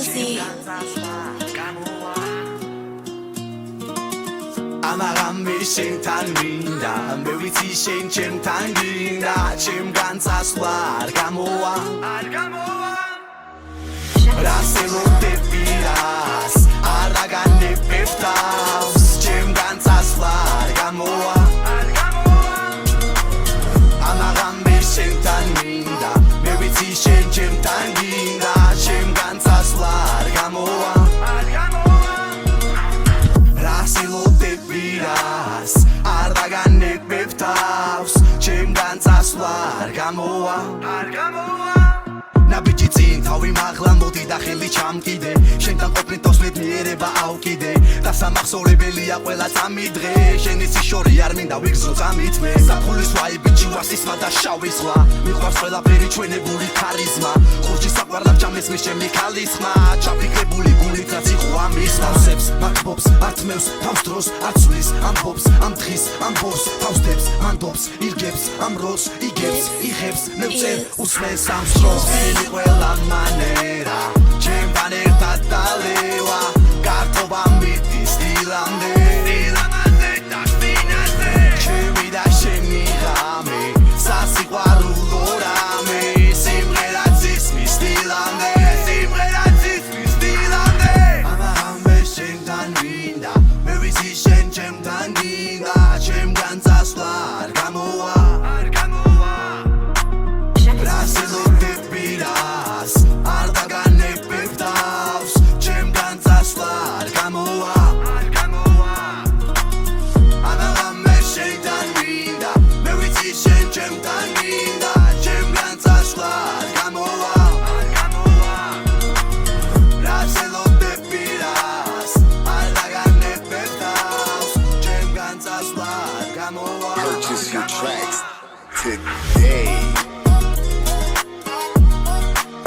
Easy. Amagami shentan minda, me viti shen chemtan ginda, chem ganzas war gamoa. Raselo te piras, aragane peftas, chem ganzas war gamoa. Amagami shentan minda, me viti shen chemtan ginda, chem ganzas war gamoa. Raselo te piras, aragane peftas, chem ganzas war gamoa. Nabiji წინ თავი მაღლა მოდი და ხელი ჩამკიდე შენთან ყოფნით თავს მედნიერება ავკიდე და სამახსოვრებელია ყველა წამი დღე შენი სიშორი არ მინდა ვიგზო წამითმე საფულის ვაიბი ჯივასისმა და შავი ზღვა მიყვარს ყველაფერი ჩვენებული ქარიზმა ხურჯი საყვარლად ჯამის ჩემი ქალის ხმა ჩაფიქრებული გულით რაც იყო ამის თავსებს მაკბობს ართმევს თავს დროს აცვლის ამბობს ამ დღის ამბობს თავსდებს მანდობს ირგებს ამ როლს იგებს იღებს მე ვწერ უსმენს ამ სტროს ყველა მანერა ჩემთან ერთად დალევა გართობა მითის დილამდე ჩემი და შენი ღამე სასიყვარულო რამე სიმღერაც ისმის დილამდე ამაღამე შენთან მინდა მე ვიცი შენ ჩემთან გინდა ჩემგან წასვლარ გამოვა Purchase your tracks today.